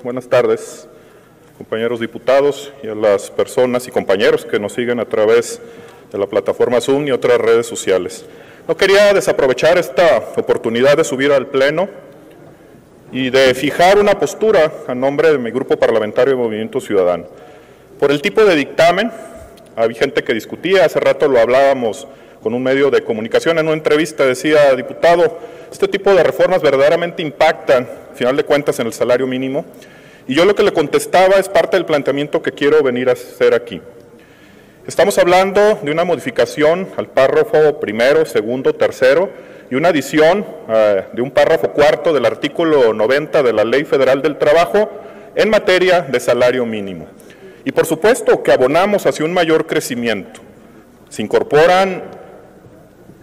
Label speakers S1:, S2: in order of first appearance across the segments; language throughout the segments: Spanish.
S1: buenas tardes, compañeros diputados y a las personas y compañeros que nos siguen a través de la plataforma Zoom y otras redes sociales. No quería desaprovechar esta oportunidad de subir al Pleno y de fijar una postura a nombre de mi grupo parlamentario de Movimiento Ciudadano. Por el tipo de dictamen, había gente que discutía, hace rato lo hablábamos con un medio de comunicación en una entrevista, decía, diputado, este tipo de reformas verdaderamente impactan, al final de cuentas, en el salario mínimo. Y yo lo que le contestaba es parte del planteamiento que quiero venir a hacer aquí. Estamos hablando de una modificación al párrafo primero, segundo, tercero y una adición de un párrafo cuarto del artículo 90 de la Ley Federal del Trabajo en materia de salario mínimo. Y por supuesto que abonamos hacia un mayor crecimiento. Se incorporan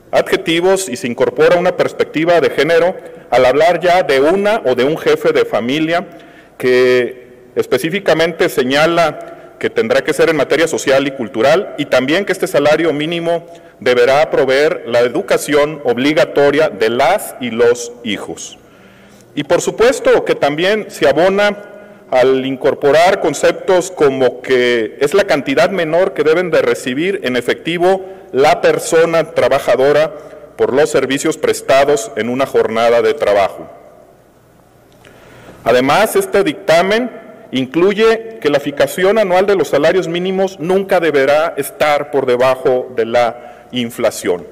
S1: adjetivos y se incorpora una perspectiva de género al hablar ya de una o de un jefe de familia que específicamente señala que tendrá que ser en materia social y cultural y también que este salario mínimo deberá proveer la educación obligatoria de las y los hijos. Y por supuesto que también se abona al incorporar conceptos como que es la cantidad menor que deben de recibir en efectivo la persona trabajadora por los servicios prestados en una jornada de trabajo. Además, este dictamen incluye que la fijación anual de los salarios mínimos nunca deberá estar por debajo de la inflación.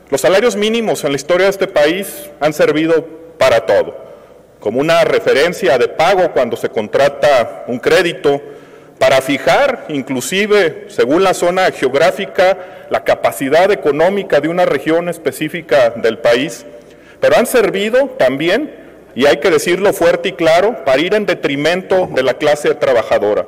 S1: Los salarios mínimos en la historia de este país han servido para todo, como una referencia de pago cuando se contrata un crédito, para fijar, inclusive, según la zona geográfica, la capacidad económica de una región específica del país, pero han servido también, y hay que decirlo fuerte y claro, para ir en detrimento de la clase trabajadora.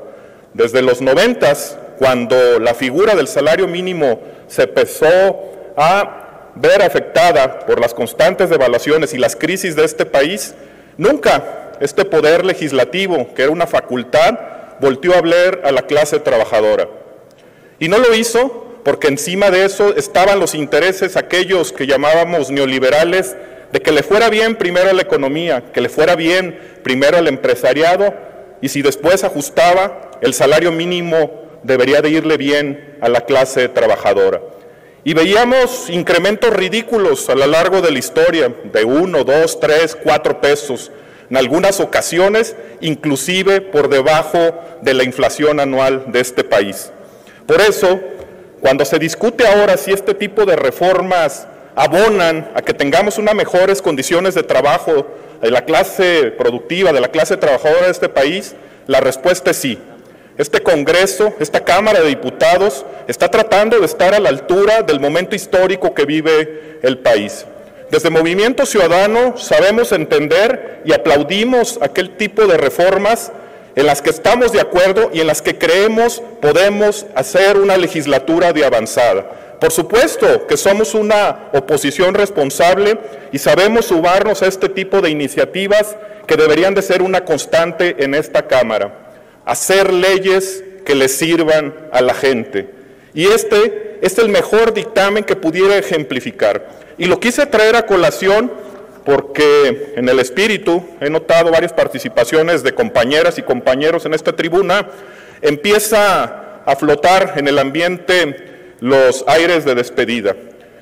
S1: Desde los 90s, cuando la figura del salario mínimo se empezó a ver afectada por las constantes devaluaciones y las crisis de este país, nunca este poder legislativo, que era una facultad, volteó a ver a la clase trabajadora. Y no lo hizo porque encima de eso estaban los intereses aquellos que llamábamos neoliberales, de que le fuera bien primero a la economía, que le fuera bien primero al empresariado, y si después ajustaba, el salario mínimo debería de irle bien a la clase trabajadora. Y veíamos incrementos ridículos a lo largo de la historia, de 1, 2, 3, 4 pesos, en algunas ocasiones inclusive por debajo de la inflación anual de este país. Por eso, cuando se discute ahora si este tipo de reformas abonan a que tengamos unas mejores condiciones de trabajo de la clase productiva, de la clase trabajadora de este país, la respuesta es sí. Este Congreso, esta Cámara de Diputados, está tratando de estar a la altura del momento histórico que vive el país. Desde Movimiento Ciudadano sabemos entender y aplaudimos aquel tipo de reformas en las que estamos de acuerdo y en las que creemos podemos hacer una legislatura de avanzada. Por supuesto que somos una oposición responsable y sabemos sumarnos a este tipo de iniciativas que deberían de ser una constante en esta Cámara. Hacer leyes que le sirvan a la gente. Y este es el mejor dictamen que pudiera ejemplificar. Y lo quise traer a colación porque en el espíritu he notado varias participaciones de compañeras y compañeros en esta tribuna, empieza a flotar en el ambiente los aires de despedida.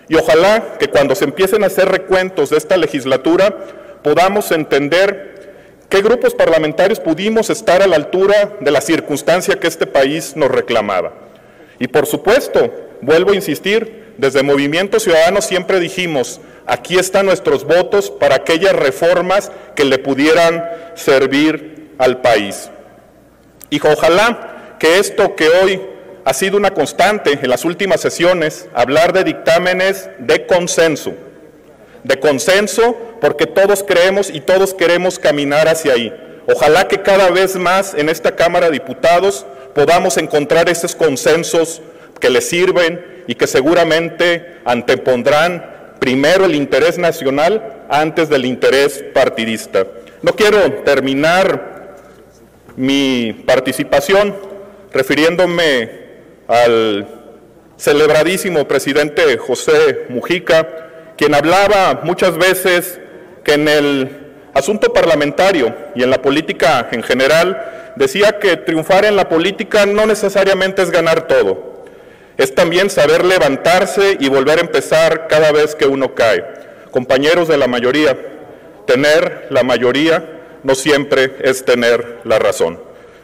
S1: Y ojalá que cuando se empiecen a hacer recuentos de esta legislatura podamos entender qué grupos parlamentarios pudimos estar a la altura de la circunstancia que este país nos reclamaba. Y por supuesto, vuelvo a insistir, desde Movimiento Ciudadano siempre dijimos, aquí están nuestros votos para aquellas reformas que le pudieran servir al país. Y ojalá que esto que hoy ha sido una constante en las últimas sesiones, hablar de dictámenes de consenso porque todos creemos y todos queremos caminar hacia ahí. Ojalá que cada vez más en esta Cámara de Diputados podamos encontrar esos consensos que les sirven y que seguramente antepondrán primero el interés nacional antes del interés partidista. No quiero terminar mi participación refiriéndome al celebradísimo presidente José Mujica, quien hablaba muchas veces que en el asunto parlamentario y en la política en general, decía que triunfar en la política no necesariamente es ganar todo. Es también saber levantarse y volver a empezar cada vez que uno cae. Compañeros de la mayoría, tener la mayoría no siempre es tener la razón.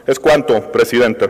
S1: Es cuanto, presidente.